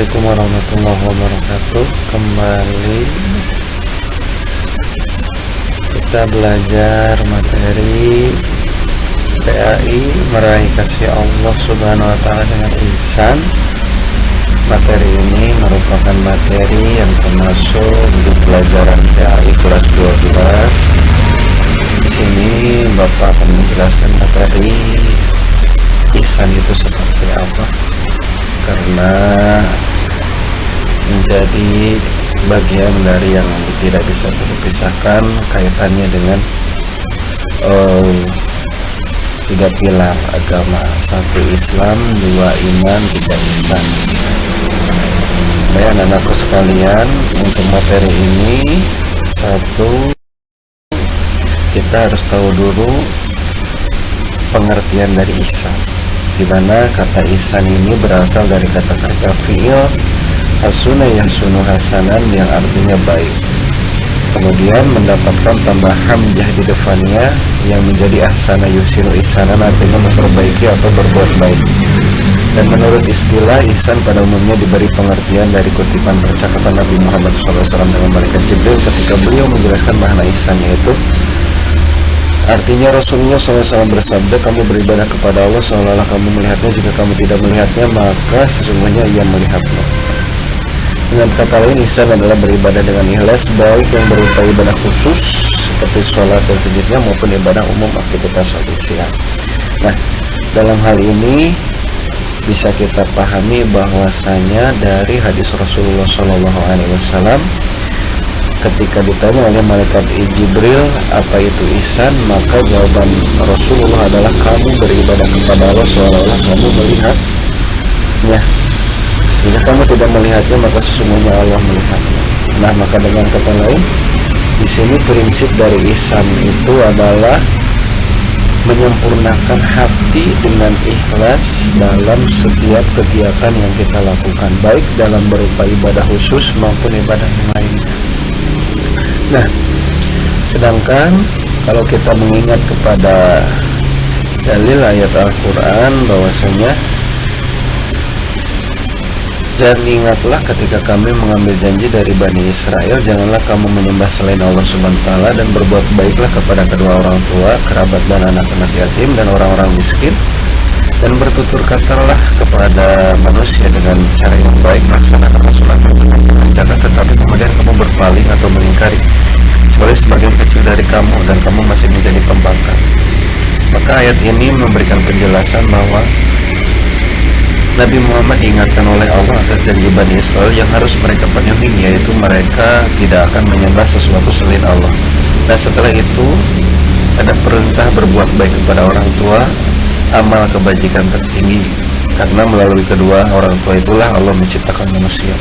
Assalamualaikum warahmatullahi wabarakatuh. Kembali kita belajar materi PAI meraih kasih Allah Subhanahu wa Ta'ala dengan ihsan. Materi ini merupakan materi yang termasuk di pelajaran PAI kelas 12. Di sini Bapak akan menjelaskan materi ihsan itu seperti apa, karena menjadi bagian dari yang tidak bisa terpisahkan kaitannya dengan tiga pilar agama: satu Islam, dua iman, tiga ihsan. Baik anak-anakku sekalian, untuk materi ini, satu, kita harus tahu dulu pengertian dari ihsan, di mana kata ihsan ini berasal dari kata kerja fi'il hasuna yahsunu hasanan, yang artinya baik. Kemudian mendapatkan tambah hamzah di depannya yang menjadi ahsana yuhsinu ihsanan, artinya memperbaiki atau berbuat baik. Dan menurut istilah, ihsan pada umumnya diberi pengertian dari kutipan percakapan Nabi Muhammad SAW dengan malaikat Jibril ketika beliau menjelaskan makna ihsan, yaitu artinya Rasulullah SAW bersabda, kamu beribadah kepada Allah seolah-olah kamu melihatnya. Jika kamu tidak melihatnya, maka sesungguhnya ia melihatmu. Dengan kata lain, ihsan adalah beribadah dengan ikhlas, baik yang berupa ibadah khusus seperti sholat dan sejenisnya maupun ibadah umum, aktivitas sosial. Nah, dalam hal ini bisa kita pahami bahwasanya dari hadis Rasulullah SAW, ketika ditanya oleh malaikat Jibril apa itu ihsan, maka jawaban Rasulullah adalah kamu beribadah kepada Allah seolah-olah kamu melihatnya. Jika kamu tidak melihatnya, maka sesungguhnya Allah melihatnya. Nah, maka dengan kata lain, di sini prinsip dari ihsan itu adalah menyempurnakan hati dengan ikhlas dalam setiap kegiatan yang kita lakukan, baik dalam berupa ibadah khusus maupun ibadah yang lainnya. Nah, sedangkan kalau kita mengingat kepada dalil ayat Al-Quran bahwasanya, dan ingatlah ketika kami mengambil janji dari Bani Israel, janganlah kamu menyembah selain Allah SWT, dan berbuat baiklah kepada kedua orang tua, kerabat dan anak-anak yatim dan orang-orang miskin, dan bertutur katalah kepada manusia dengan cara yang baik, laksanakanlah sholat dengan zakat, tetapi kemudian kamu berpaling atau mengingkari kecuali sebagian kecil dari kamu, dan kamu masih menjadi pembangkang. Maka ayat ini memberikan penjelasan bahwa Nabi Muhammad diingatkan oleh Allah atas janji Bani Israel yang harus mereka penuhi, yaitu mereka tidak akan menyembah sesuatu selain Allah. Dan setelah itu ada perintah berbuat baik kepada orang tua, amal kebajikan tertinggi, karena melalui kedua orang tua itulah Allah menciptakan manusia.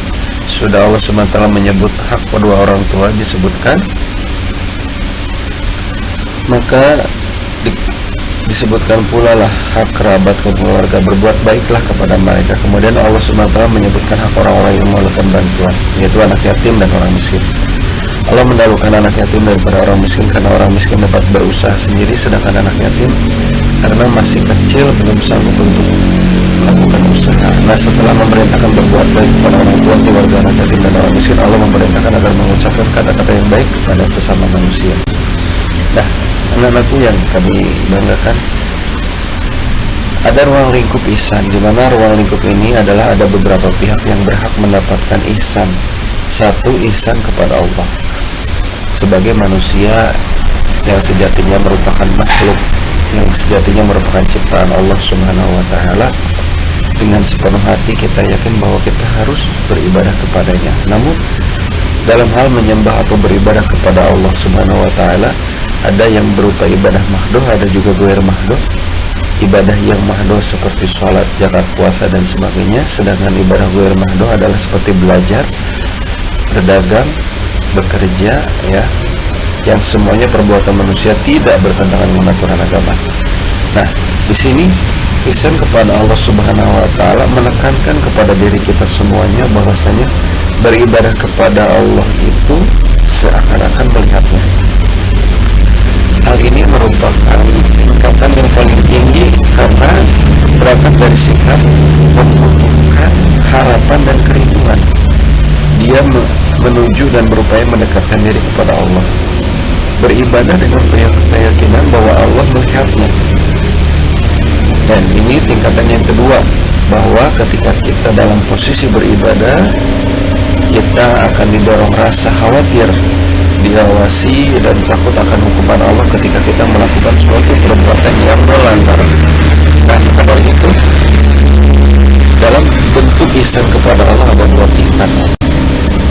Sudah Allah SWT menyebut hak kedua orang tua disebutkan, maka disebutkan pula lah hak kerabat keluarga, berbuat baiklah kepada mereka. Kemudian Allah SWT menyebutkan hak orang-orang yang memerlukan bantuan, yaitu anak yatim dan orang miskin. Allah mendahulukan anak yatim daripada orang miskin karena orang miskin dapat berusaha sendiri, sedangkan anak yatim karena masih kecil belum sanggup untuk melakukan usaha. Nah, setelah memerintahkan berbuat baik kepada orang tua, keluarga, anak yatim dan orang miskin, Allah memerintahkan agar mengucapkan kata-kata yang baik kepada sesama manusia. Nah, anak-anakku yang kami banggakan, ada ruang lingkup ihsan, di mana ruang lingkup ini adalah ada beberapa pihak yang berhak mendapatkan ihsan. Satu, ihsan kepada Allah sebagai manusia yang sejatinya merupakan makhluk, yang sejatinya merupakan ciptaan Allah Subhanahu wa Ta'ala. Dengan sepenuh hati kita yakin bahwa kita harus beribadah kepadanya. Namun dalam hal menyembah atau beribadah kepada Allah Subhanahu wa Ta'ala, ada yang berupa ibadah mahdoh, ada juga ghair mahdoh. Ibadah yang mahdoh seperti sholat, zakat, puasa dan sebagainya. Sedangkan ibadah ghair mahdoh adalah seperti belajar, berdagang, bekerja, ya, yang semuanya perbuatan manusia tidak bertentangan dengan aturan agama. Nah, di sini ihsan kepada Allah Subhanahu wa Ta'ala menekankan kepada diri kita semuanya bahwasanya beribadah kepada Allah itu seakan-akan melihatnya. Hal ini merupakan tingkatan yang paling tinggi karena berangkat dari sikap membutuhkan harapan dan kerinduan dalam menuju dan berupaya mendekatkan diri kepada Allah. Beribadah dengan keyakinan bahwa Allah melihatnya. Dan ini tingkatan yang kedua, bahwa ketika kita dalam posisi beribadah, kita akan didorong rasa khawatir, diawasi dan takut akan hukuman Allah ketika kita melakukan suatu perbuatan yang melanggar. Dan pada itu, dalam bentuk ihsan kepada Allah ada dua tingkat.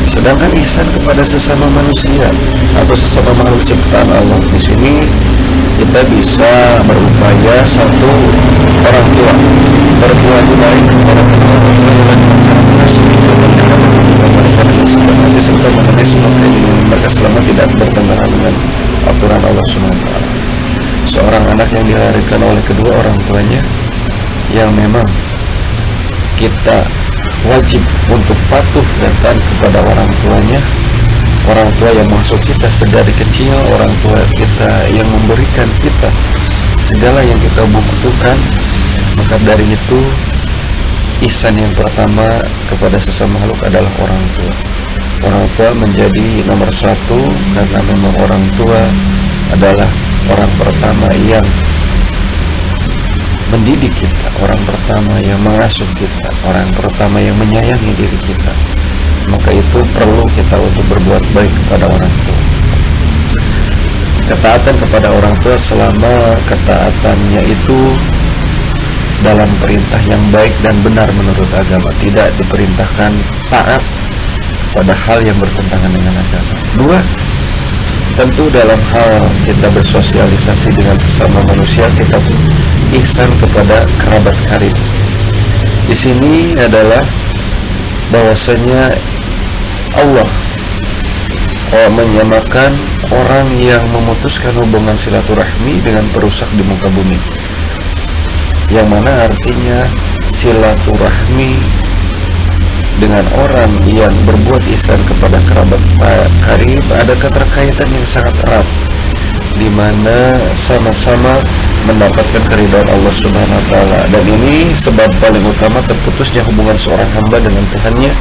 Sedangkan ihsan kepada sesama manusia atau sesama makhluk ciptaan Allah, di sini kita bisa berupaya satu, orang tua berbuat baik kepada kedua orang tua dengan cara mengasuh mereka dengan sebaik hati serta mengenai semua keinginan mereka selama tidak bertentangan dengan aturan Allah SWT. Seorang anak yang dilahirkan oleh kedua orang tuanya, yang memang kita wajib untuk patuh dan taat kepada orang tuanya, orang tua yang mengasuh kita sedari kecil, orang tua kita yang memberikan kita segala yang kita butuhkan. Maka dari itu, ihsan yang pertama kepada sesama makhluk adalah orang tua. Orang tua menjadi nomor satu karena memang orang tua adalah orang pertama yang mendidik kita, orang pertama yang mengasuh kita, orang pertama yang menyayangi diri kita. Maka itu perlu kita untuk berbuat baik kepada orang tua. Ketaatan kepada orang tua selama ketaatannya itu dalam perintah yang baik dan benar menurut agama, tidak diperintahkan taat pada hal yang bertentangan dengan agama. Dua, tentu dalam hal kita bersosialisasi dengan sesama manusia, kita ihsan kepada kerabat karib. Di sini adalah bahwasanya Allah menyamakan orang yang memutuskan hubungan silaturahmi dengan perusak di muka bumi, yang mana artinya silaturahmi dengan orang yang berbuat ihsan kepada kerabat karib ada keterkaitan yang sangat erat, di mana sama-sama mendapatkan keridhaan Allah Subhanahu wa taala. Dan ini sebab paling utama terputusnya hubungan seorang hamba dengan Tuhannya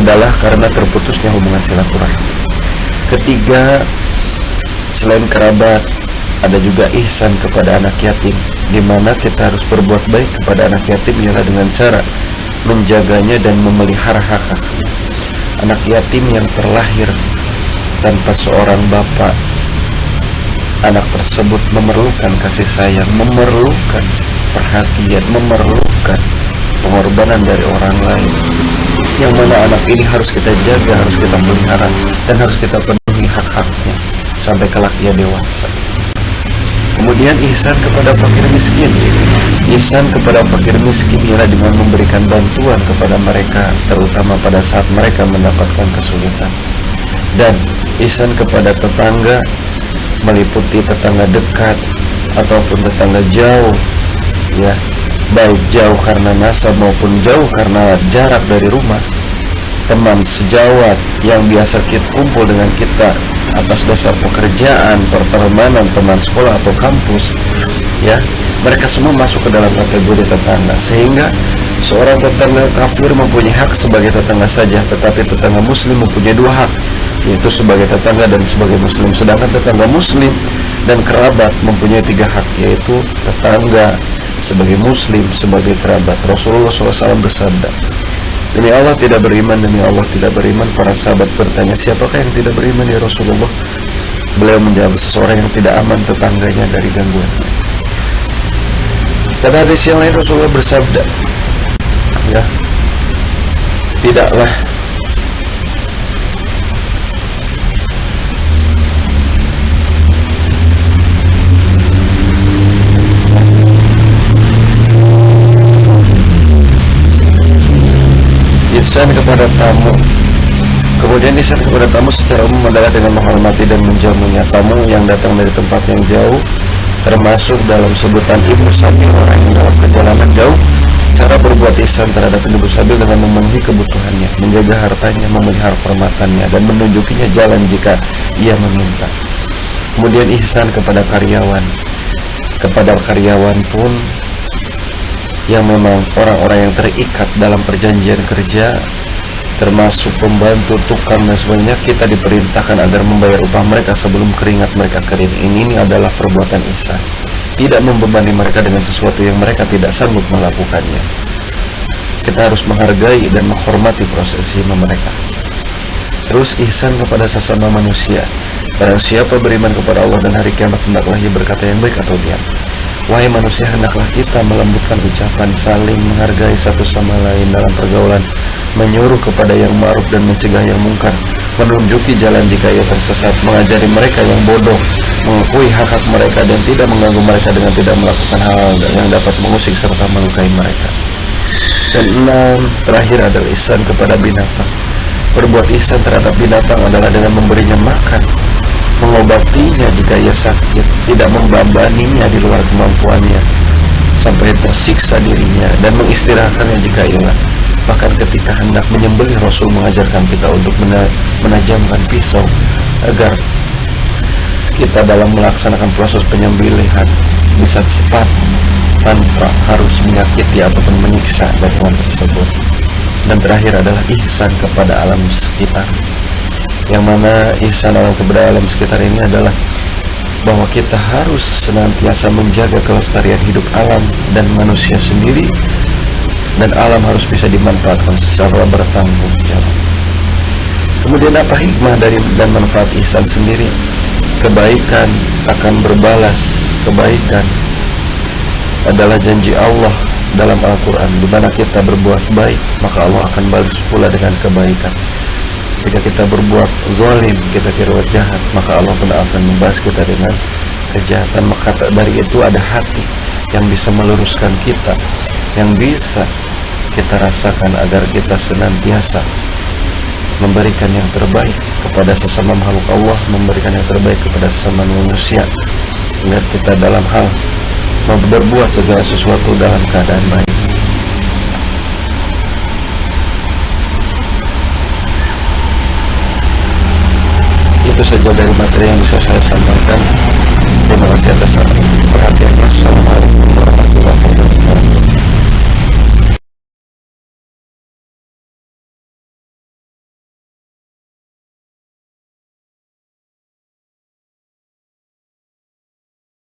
adalah karena terputusnya hubungan silaturahmi. Ketiga, selain kerabat, ada juga ihsan kepada anak yatim, di mana kita harus berbuat baik kepada anak yatim ialah dengan cara menjaganya dan memelihara hak-haknya. Anak yatim yang terlahir tanpa seorang bapak, anak tersebut memerlukan kasih sayang, memerlukan perhatian, memerlukan pengorbanan dari orang lain, yang mana anak ini harus kita jaga, harus kita pelihara, dan harus kita penuhi hak-haknya sampai kelak ia dewasa. Kemudian ihsan kepada fakir miskin. Ihsan kepada fakir miskin ialah dengan memberikan bantuan kepada mereka, terutama pada saat mereka mendapatkan kesulitan. Dan ihsan kepada tetangga meliputi tetangga dekat ataupun tetangga jauh, ya, baik jauh karena nasab maupun jauh karena jarak dari rumah. Teman sejawat yang biasa kita kumpul dengan kita atas dasar pekerjaan, pertemanan, teman sekolah atau kampus, ya, mereka semua masuk ke dalam kategori tetangga. Sehingga seorang tetangga kafir mempunyai hak sebagai tetangga saja, tetapi tetangga muslim mempunyai dua hak, yaitu sebagai tetangga dan sebagai muslim. Sedangkan tetangga muslim dan kerabat mempunyai tiga hak, yaitu tetangga, sebagai muslim, sebagai kerabat. Rasulullah SAW bersabda, demi Allah tidak beriman, demi Allah tidak beriman. Para sahabat bertanya, siapakah yang tidak beriman ya Rasulullah? Beliau menjawab, seseorang yang tidak aman tetangganya dari gangguan. Pada hadis yang lain Rasulullah bersabda, ya, tidaklah ihsan kepada tamu. Kemudian ihsan kepada tamu secara umum adalah dengan menghormati dan menjamunya. Tamu yang datang dari tempat yang jauh termasuk dalam sebutan ibu sabil, orang yang dalam perjalanan jauh. Cara berbuat ihsan terhadap ibu sabil dengan memenuhi kebutuhannya, menjaga hartanya, memelihara hormatannya, dan menunjukinya jalan jika ia meminta. Kemudian ihsan kepada karyawan. Kepada karyawan pun yang memang orang-orang yang terikat dalam perjanjian kerja, termasuk pembantu, tukang dan sebagainya, kita diperintahkan agar membayar upah mereka sebelum keringat mereka kering. Ini adalah perbuatan ihsan, tidak membebani mereka dengan sesuatu yang mereka tidak sanggup melakukannya. Kita harus menghargai dan menghormati proses iman mereka. Terus ihsan kepada sesama manusia. Barang siapa beriman kepada Allah dan hari kiamat, hendaklah ia berkata yang baik atau diam. Wahai manusia, hendaklah kita melembutkan ucapan, saling menghargai satu sama lain dalam pergaulan, menyuruh kepada yang ma'ruf dan mencegah yang mungkar, menunjuki jalan jika ia tersesat, mengajari mereka yang bodoh, mengakui hak-hak mereka dan tidak mengganggu mereka dengan tidak melakukan hal yang dapat mengusik serta melukai mereka. Dan 6, terakhir adalah ihsan kepada binatang. Berbuat ihsan terhadap binatang adalah dengan memberinya makan, mengobatinya jika ia sakit, tidak membebaninya di luar kemampuannya sampai tersiksa dirinya, dan mengistirahatkannya jika hilang. Bahkan ketika hendak menyembelih, Rasul mengajarkan kita untuk menajamkan pisau agar kita dalam melaksanakan proses penyembelihan bisa cepat tanpa harus menyakiti ataupun menyiksa dari hewan tersebut. Dan terakhir adalah ihsan kepada alam sekitar, yang mana ihsan kepada alam sekitar ini adalah bahwa kita harus senantiasa menjaga kelestarian hidup alam dan manusia sendiri, dan alam harus bisa dimanfaatkan secara bertanggung jawab. Kemudian apa hikmah dari dan manfaat ihsan sendiri? Kebaikan akan berbalas kebaikan adalah janji Allah dalam Al-Quran, di mana kita berbuat baik maka Allah akan balas pula dengan kebaikan. Jika kita berbuat zalim, kita berbuat jahat, maka Allah pun akan membalas kita dengan kejahatan. Maka dari itu ada hati yang bisa meluruskan kita, yang bisa kita rasakan agar kita senantiasa memberikan yang terbaik kepada sesama makhluk Allah, memberikan yang terbaik kepada sesama manusia, agar kita dalam hal berbuat segala sesuatu dalam keadaan baik. Itu saja dari materi yang bisa saya sampaikan. Terima kasih atas perhatiannya. Assalamualaikum warahmatullahi wabarakatuh.